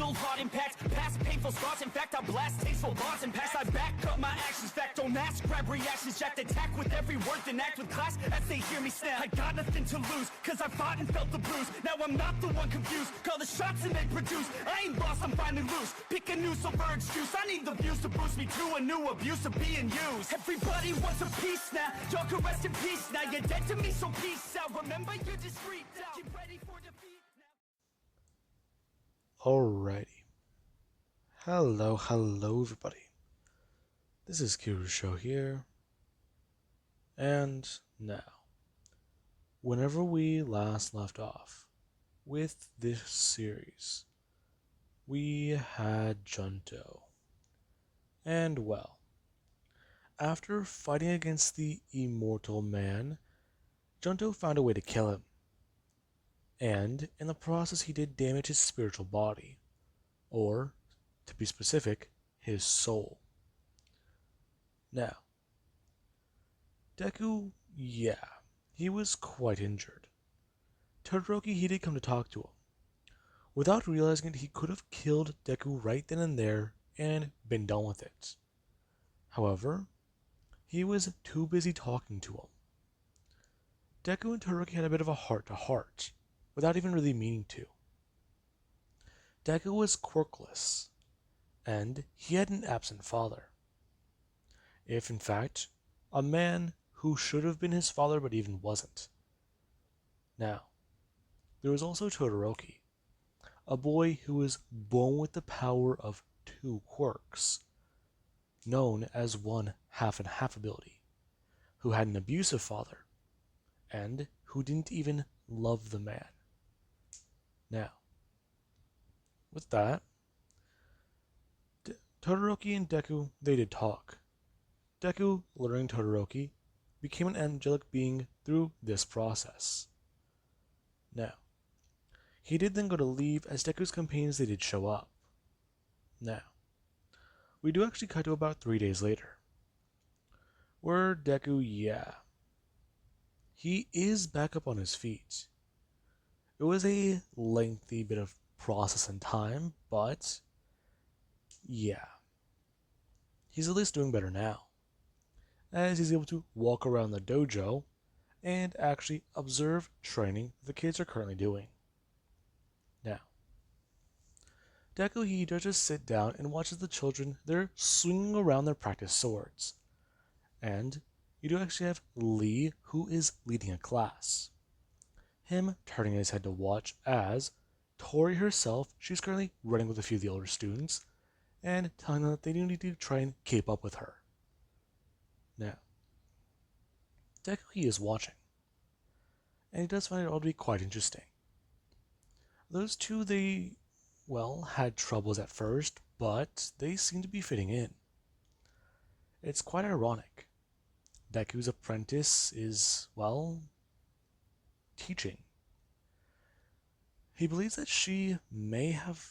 fatal heart impacts, past painful scars. In fact, I blast tasteful bars and pass. I back up my actions, fact don't ask, grab reactions, jacked attack with every word, then act with class as they hear me snap. I got nothing to lose, cause I fought and felt the bruise. Now I'm not the one confused, call the shots and they produce. I ain't lost, I'm finally loose, pick a new silver excuse. I need the views to boost me to a new abuse of being used. Everybody wants a piece now, y'all can rest in peace now. You're dead to me, so peace out. Remember, you're discreet out. Get ready for defeat now. Alrighty. Hello everybody. This is Kiru's show here. And now, whenever we last left off with this series, we had Junto. And well, after fighting against the immortal man, Junto found a way to kill him. And in the process he did damage his spiritual body, or, to be specific, his soul. Now, Deku, yeah, he was quite injured. Todoroki, he did come to talk to him. Without realizing it, he could have killed Deku right then and there and been done with it. However, he was too busy talking to him. Deku and Todoroki had a bit of a heart-to-heart, without even really meaning to. Deku was quirkless, and he had an absent father. If, in fact, a man who should have been his father but even wasn't. Now, there was also Todoroki, a boy who was born with the power of two quirks, known as one half and half ability, who had an abusive father, and who didn't even love the man. Now, with that, Todoroki and Deku, they did talk. Deku, learning Todoroki, became an angelic being through this process. Now, he did then go to leave as Deku's companions, they did show up. Now, we do actually cut to about 3 days later, where Deku, yeah, he is back up on his feet. It was a lengthy bit of process and time, but yeah, he's at least doing better now, as he's able to walk around the dojo and actually observe training the kids are currently doing. Now, Deku, he does just sit down and watches the children, they're swinging around their practice swords. And you do actually have Lee, who is leading a class. Him turning his head to watch as Tori herself, she's currently running with a few of the older students and telling them that they do need to try and keep up with her. Now, Deku, he is watching, and he does find it all to be quite interesting. Those two, they, well, had troubles at first, but they seem to be fitting in. It's quite ironic. Deku's apprentice is, well, teaching. He believes that she may have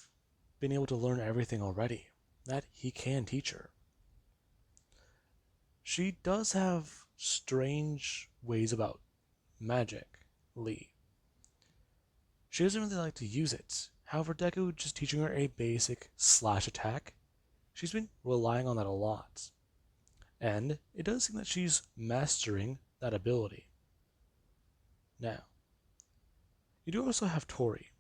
been able to learn everything already, that he can teach her. She does have strange ways about magic, Lee. She doesn't really like to use it. However, Deku just teaching her a basic slash attack, she's been relying on that a lot. And it does seem that she's mastering that ability. Now, you do also have Tori.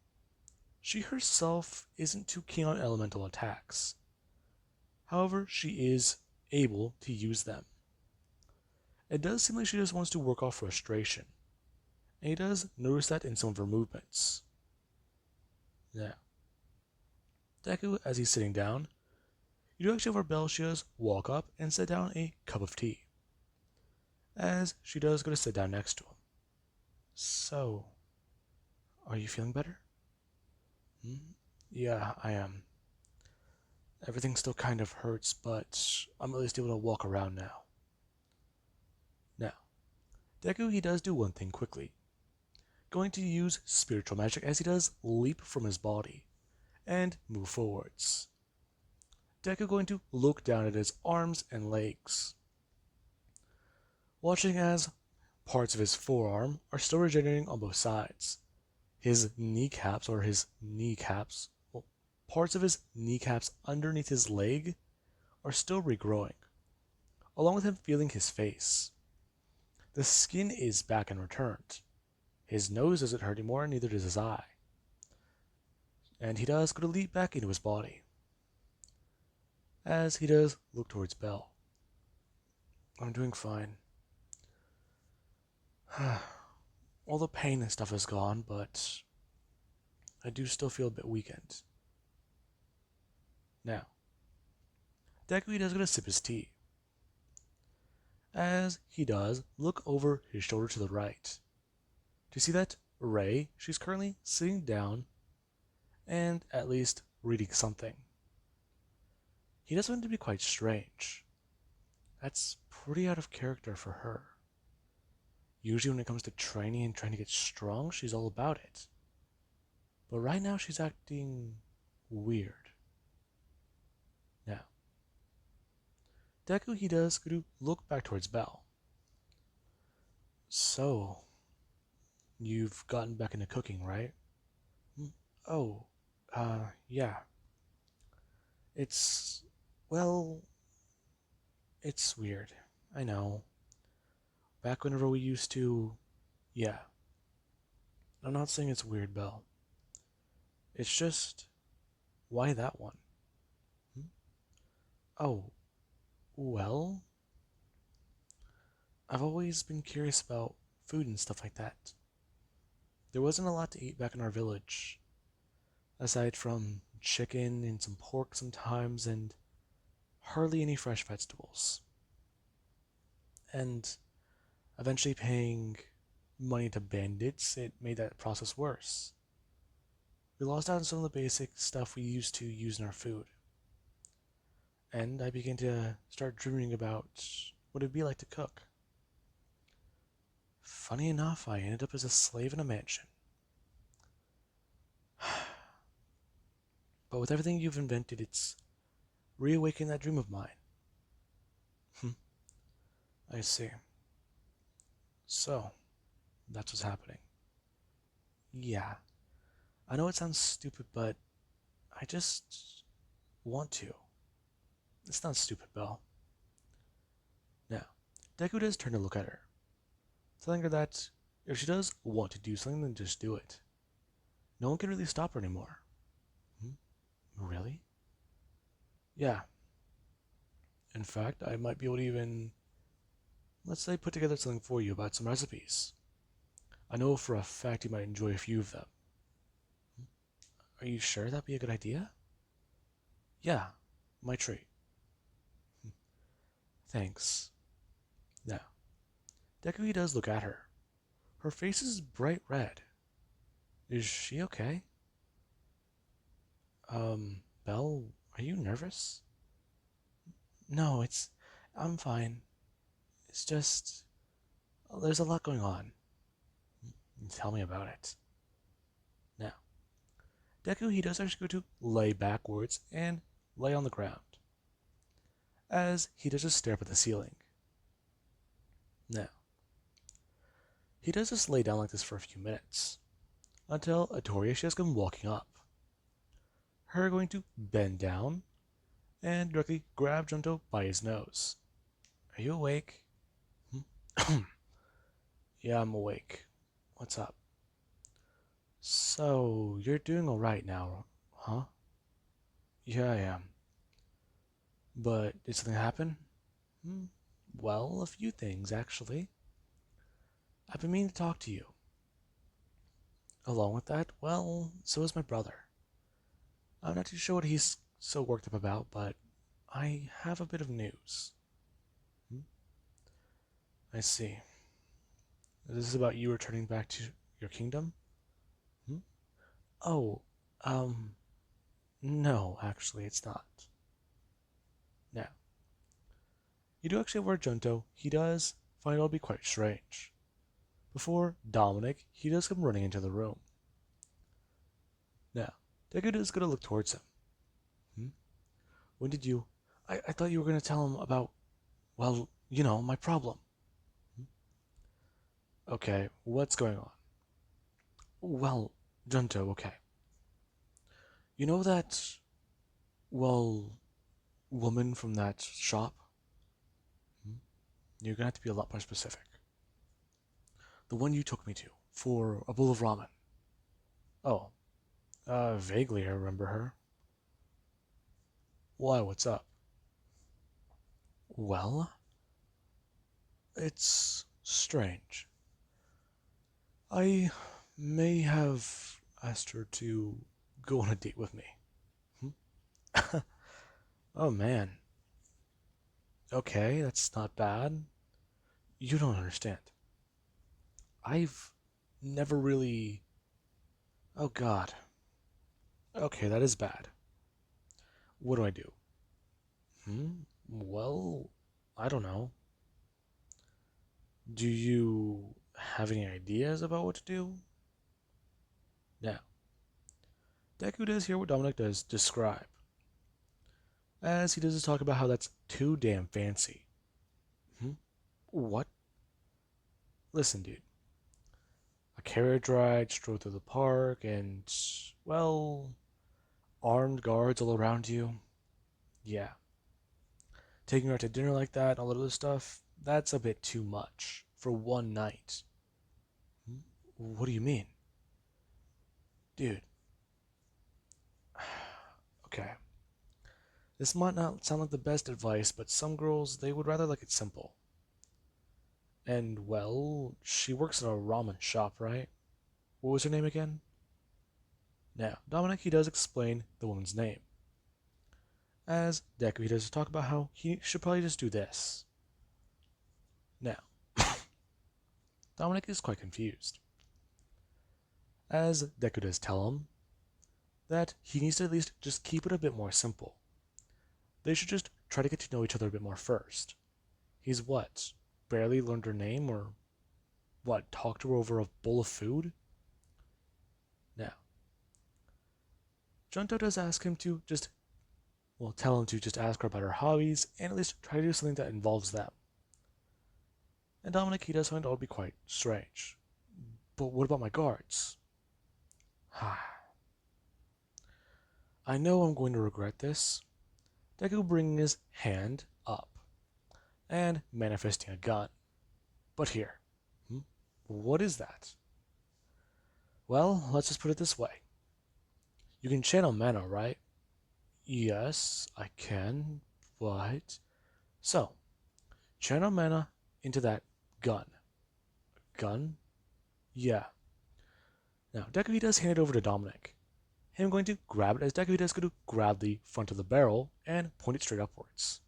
She herself isn't too keen on elemental attacks. However, she is able to use them. It does seem like she just wants to work off frustration, and he does notice that in some of her movements. Now, Deku, as he's sitting down, you do actually have Belle, she does walk up and set down a cup of tea, as she does go to sit down next to him. So, are you feeling better? Yeah, I am. Everything still kind of hurts, but I'm at least able to walk around now. Now, Deku, he does do one thing quickly. Going to use spiritual magic as he does leap from his body and move forwards. Deku going to look down at his arms and legs, watching as parts of his forearm are still regenerating on both sides. His kneecaps, well, parts of his kneecaps underneath his leg are still regrowing, along with him feeling his face. The skin is back and returned. His nose doesn't hurt anymore, and neither does his eye. And he does go to leap back into his body. As he does look towards Belle. I'm doing fine. All the pain and stuff is gone, but I do still feel a bit weakened. Now, Deku does go to sip his tea. As he does look over his shoulder to the right. Do you see that Ray? She's currently sitting down and at least reading something. He does find it to be quite strange. That's pretty out of character for her. Usually when it comes to training and trying to get strong, she's all about it. But right now she's acting weird. Now, Deku, he does go to look back towards Belle. So, you've gotten back into cooking, right? Oh, yeah. Well, it's weird. I know. Back whenever we used to, yeah. I'm not saying it's weird, Belle. It's just, why that one? Oh, well, I've always been curious about food and stuff like that. There wasn't a lot to eat back in our village, aside from chicken and some pork sometimes, and hardly any fresh vegetables. And eventually paying money to bandits, it made that process worse. We lost out on some of the basic stuff we used to use in our food. And I began to start dreaming about what it'd be like to cook. Funny enough, I ended up as a slave in a mansion. But with everything you've invented, it's reawakened that dream of mine. I see. So, that's what's happening. Yeah. I know it sounds stupid, but I just want to. It's not stupid, Belle. Now, Deku does turn to look at her, telling her that if she does want to do something, then just do it. No one can really stop her anymore. Really? Yeah. In fact, I might be able to even, let's say, put together something for you about some recipes. I know for a fact you might enjoy a few of them. Are you sure that'd be a good idea? Yeah, my treat. Thanks. Now, Deku does look at her. Her face is bright red. Is she okay? Belle, are you nervous? No, I'm fine. It's just, there's a lot going on. Tell me about it. Now, Deku, he does actually go to lay backwards and lay on the ground, as he does just stare up at the ceiling. Now, he does just lay down like this for a few minutes, until Atoria, she has come walking up. Her going to bend down and directly grab Junto by his nose. Are you awake? Yeah, I'm awake. What's up? So, you're doing alright now, huh? Yeah, I am. But did something happen? Well, a few things, actually. I've been meaning to talk to you. Along with that, well, so is my brother. I'm not too sure what he's so worked up about, but I have a bit of news. I see. This is about you returning back to your kingdom? Oh, no, actually, it's not. Now, you do actually have Junto. He does find it all to be quite strange. Before Dominic, he does come running into the room. Now, Deku is going to look towards him. When did you... I thought you were going to tell him about, well, you know, my problem. Okay, what's going on? Well, Junto, okay. You know that Well, woman from that shop? Hmm? You're gonna have to be a lot more specific. The one you took me to for a bowl of ramen. Oh, vaguely I remember her. Why, what's up? Well, it's strange. I may have asked her to go on a date with me. Hmm? Oh man. Okay, that's not bad. You don't understand. I've never really. Oh god. Okay, that is bad. What do I do? Well, I don't know. Do you have any ideas about what to do? Now, Deku does hear what Dominic does describe, as he does talk about how that's too damn fancy. Hmm? What? Listen, dude. A carriage ride, stroll through the park, and, well, armed guards all around you? Yeah. Taking her out to dinner like that and all that other stuff, that's a bit too much for one night. Hmm? What do you mean? Dude. Okay. This might not sound like the best advice, but some girls, they would rather like it simple. And, well, she works at a ramen shop, right? What was her name again? Now, Dominic, he does explain the woman's name. As Deku, he does talk about how he should probably just do this. Now, Dominic is quite confused. As Deku does tell him that he needs to at least just keep it a bit more simple. They should just try to get to know each other a bit more first. He's what? Barely learned her name, or what? Talked to her over a bowl of food? Now, Junto does ask him to just, well, tell him to just ask her about her hobbies and at least try to do something that involves them. And Dominic, he does find it all to be quite strange. But what about my guards? I know I'm going to regret this. Deku bringing his hand up and manifesting a gun. But here, what is that? Well, let's just put it this way. You can channel mana, right? Yes, I can, but... So, channel mana into that gun. Gun? Yeah. Now, Deku does hand it over to Dominic. Him going to grab it as Deku does go to grab the front of the barrel and point it straight upwards.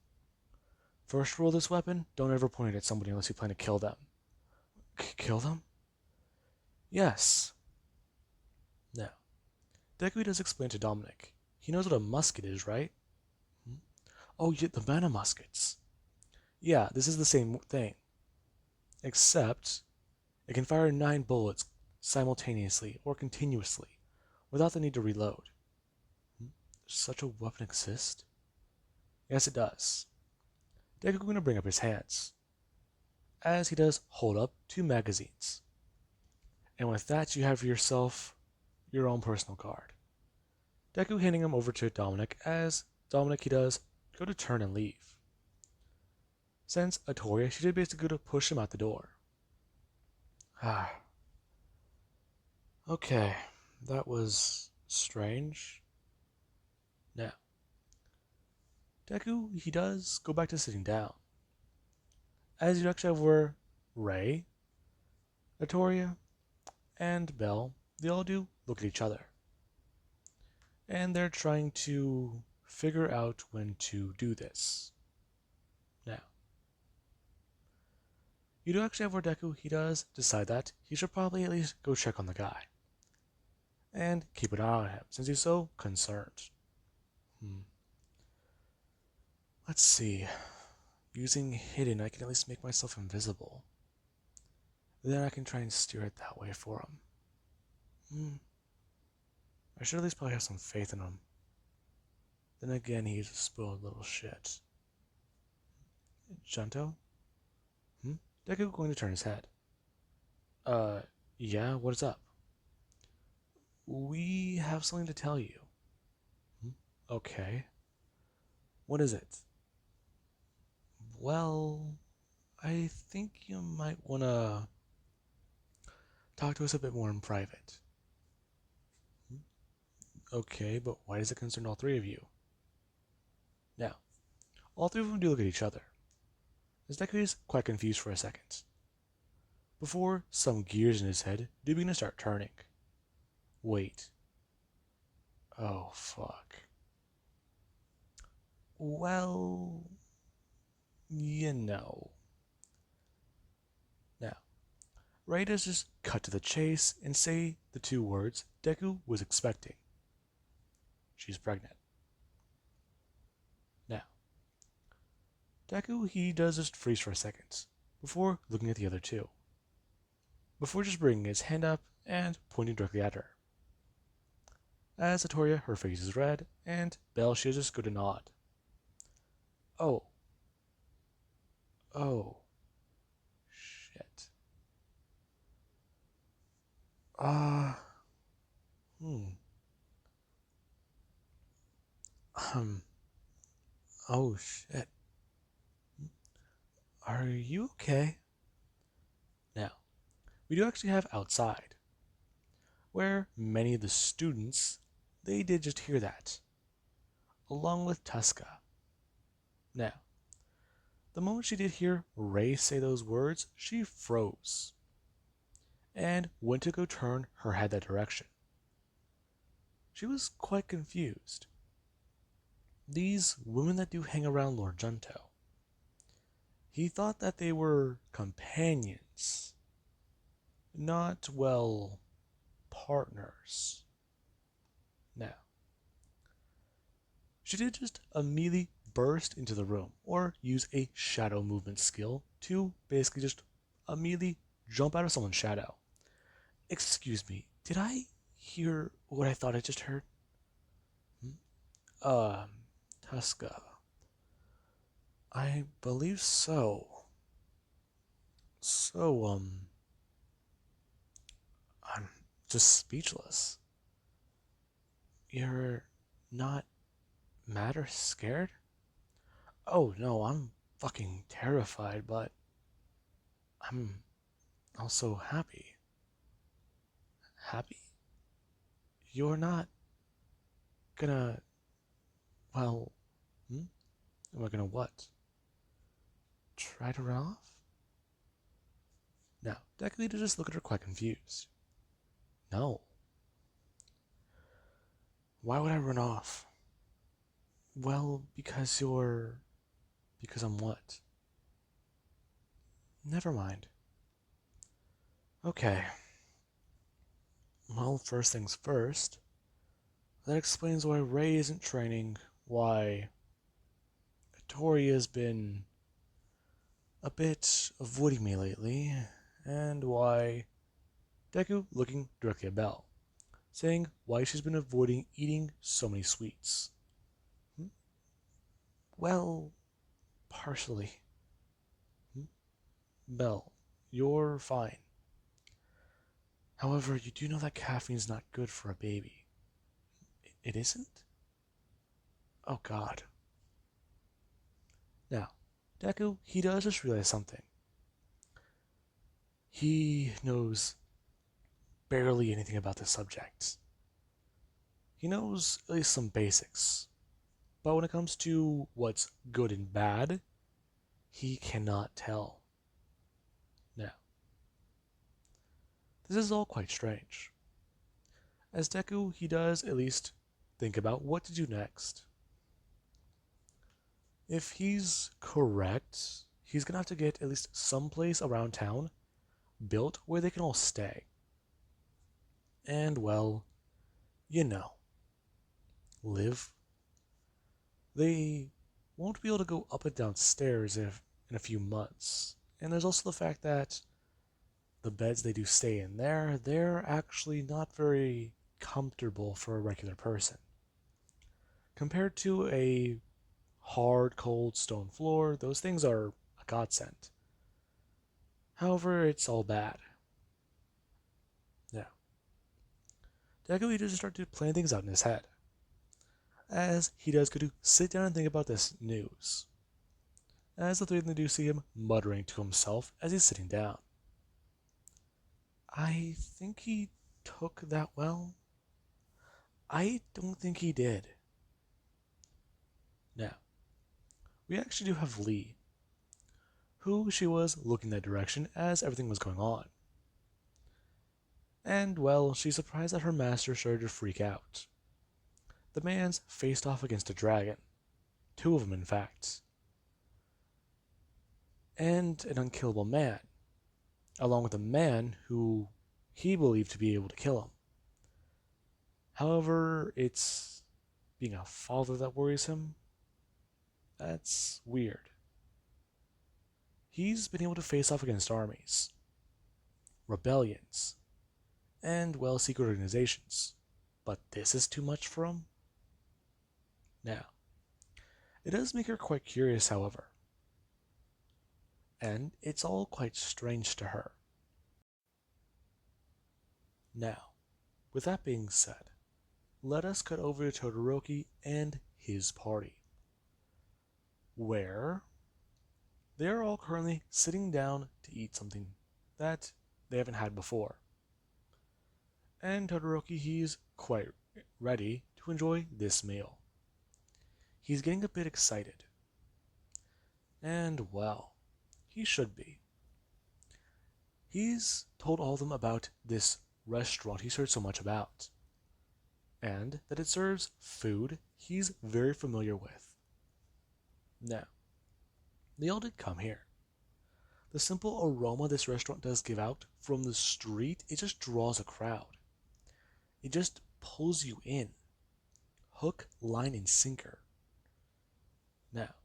First rule of this weapon, don't ever point it at somebody unless you plan to kill them. Kill them? Yes. Now, Deku does explain to Dominic. He knows what a musket is, right? Oh, yeah, the mana muskets. Yeah, this is the same thing. Except, it can fire 9 bullets simultaneously or continuously without the need to reload. Does such a weapon exist? Yes, it does. Deku going to bring up his hands, as he does hold up 2 magazines. And with that, you have yourself your own personal guard. Deku handing him over to Dominic, as Dominic, he does go to turn and leave. Since Atoria, she did basically go to push him out the door. Okay, that was strange. Now, Deku, he does go back to sitting down. As you actually have where Ray, Atoria, and Belle, they all do look at each other. And they're trying to figure out when to do this. Now, you do actually have where Deku, he does decide that he should probably at least go check on the guy. And keep an eye on him, since he's so concerned. Let's see. Using hidden, I can at least make myself invisible. Then I can try and steer it that way for him. I should at least probably have some faith in him. Then again, he's a spoiled little shit. Junto? Deku going to turn his head. Yeah, what is up? We have something to tell you. Okay. What is it? Well, I think you might want to talk to us a bit more in private. Okay, but why does it concern all three of you? Now, all three of them do look at each other, as Deku is quite confused for a second, before some gears in his head do begin to start turning. Wait. Oh, fuck. Well, you know. Now, Ray does just cut to the chase and say the two words Deku was expecting. She's pregnant. Now, Deku, he does just freeze for a second, before looking at the other two, before just bringing his hand up and pointing directly at her. As Atoria, her face is red, and Belle, she just go to nod. Oh. Oh. Shit. Uh. Hmm. Um. Oh, shit. Are you okay? Now, we do actually have outside, where many of the students, they did just hear that, along with Tuska. Now, the moment she did hear Ray say those words, she froze, and went to go turn her head that direction. She was quite confused. These women that do hang around Lord Junto, he thought that they were companions, not, well, partners. Now, she did just immediately burst into the room, or use a shadow movement skill to basically just immediately jump out of someone's shadow. Excuse me, did I hear what I thought I just heard? Um, Tuska. I believe so. So, I'm just speechless. You're not mad or scared? Oh no, I'm fucking terrified, but I'm also happy. Happy? You're not gonna, well, am I gonna what? Try to run off? Now, Deku to just look at her quite confused. No. Why would I run off? Well, because I'm what? Never mind. Okay. Well, first things first. That explains why Ray isn't training, why Tori has been a bit avoiding me lately, and why Deku looking directly at Belle, saying why she's been avoiding eating so many sweets. Well, partially. Belle, you're fine. However, you do know that caffeine's not good for a baby. It isn't? Oh god. Now, Deku, he does just realize something. He knows barely anything about this subject. He knows at least some basics. But when it comes to what's good and bad, he cannot tell. Now, this is all quite strange. As Deku, he does at least think about what to do next. If he's correct, he's gonna have to get at least some place around town built where they can all stay. And, well, you know, live. They won't be able to go up and down stairs in a few months. And there's also the fact that the beds they do stay in there, they're actually not very comfortable for a regular person. Compared to a hard, cold stone floor, those things are a godsend. However, it's all bad. Now, Deku just started to plan things out in his head. as he does go to sit down and think about this news, as the three of them do see him muttering to himself as he's sitting down. I think he took that well. I don't think he did. Now, we actually do have Lee, who she was looking that direction as everything was going on. And, well, she's surprised that her master started to freak out. The man's faced off against a dragon. 2 of them, in fact. And an unkillable man, along with a man who he believed to be able to kill him. However, it's being a father that worries him. That's weird. He's been able to face off against armies, rebellions, and, well, secret organizations. But this is too much for him? Now, it does make her quite curious, however. And it's all quite strange to her. Now, with that being said, let us cut over to Todoroki and his party, where they are all currently sitting down to eat something that they haven't had before. And Todoroki, he's quite ready to enjoy this meal. He's getting a bit excited. And, well, he should be. He's told all of them about this restaurant he's heard so much about, and that it serves food he's very familiar with. Now, they all did come here. The simple aroma this restaurant does give out from the street, it just draws a crowd. It just pulls you in. Hook, line, and sinker. Now,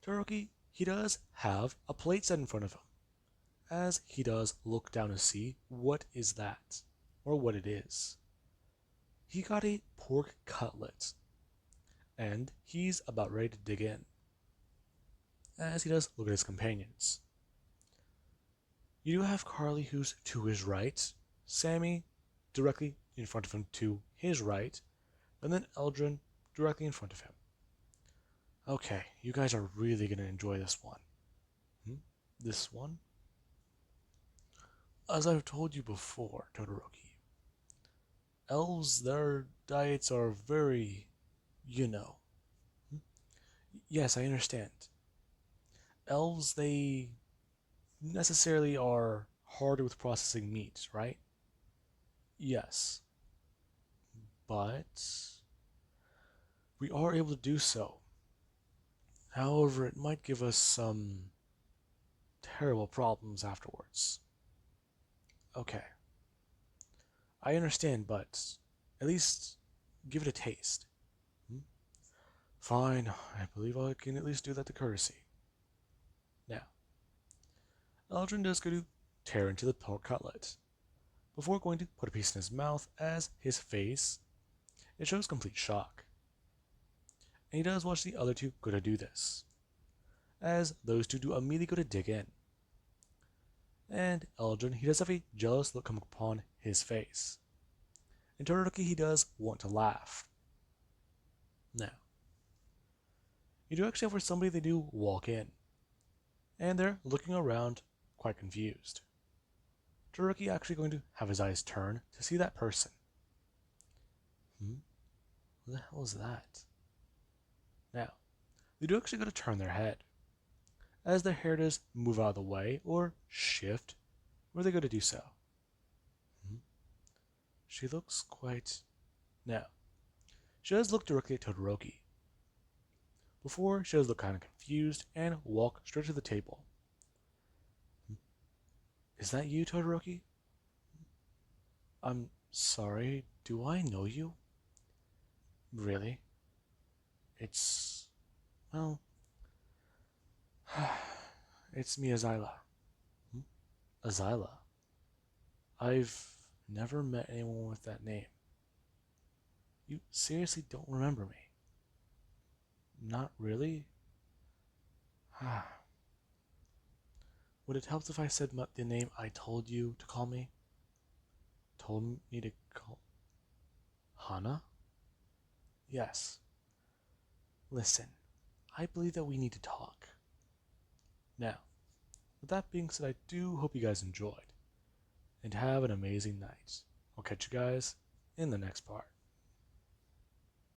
Todoroki, he does have a plate set in front of him, as he does look down to see what is that, or what it is. He got a pork cutlet, and he's about ready to dig in, as he does look at his companions. You do have Carly, who's to his right, Sammy directly in front of him to his right, and then Eldrin directly in front of him. Okay, you guys are really going to enjoy this one. This one? As I've told you before, Todoroki, elves, their diets are very, you know. Yes, I understand. Elves, they necessarily are harder with processing meat, right? Yes. But we are able to do so. However, it might give us some terrible problems afterwards. Okay. I understand, but at least give it a taste. Fine, I believe I can at least do that to courtesy. Now, Eldrin does go to tear into the pork cutlet, before going to put a piece in his mouth, as his face, it shows complete shock. And he does watch the other two go to do this, as those two do immediately go to dig in. And Eldrin, he does have a jealous look come upon his face. And Todoroki, he does want to laugh. Now, you do actually have where somebody, they do walk in, and they're looking around quite confused. Todoroki actually going to have his eyes turn to see that person. What the hell is that? Now, they do actually go to turn their head, as their hair does move out of the way, or shift, where they go to do so. She looks quite... Now, she does look directly at Todoroki, before she does look kind of confused and walk straight to the table. Is that you, Todoroki? I'm sorry, do I know you? Really? It's... well... it's me, Azila. Azila? I've never met anyone with that name. You seriously don't remember me? Not really? Would it help if I said the name I told you to call me? Told me to call... Hana? Yes. Listen, I believe that we need to talk. Now, with that being said, I do hope you guys enjoyed, and have an amazing night. I'll catch you guys in the next part.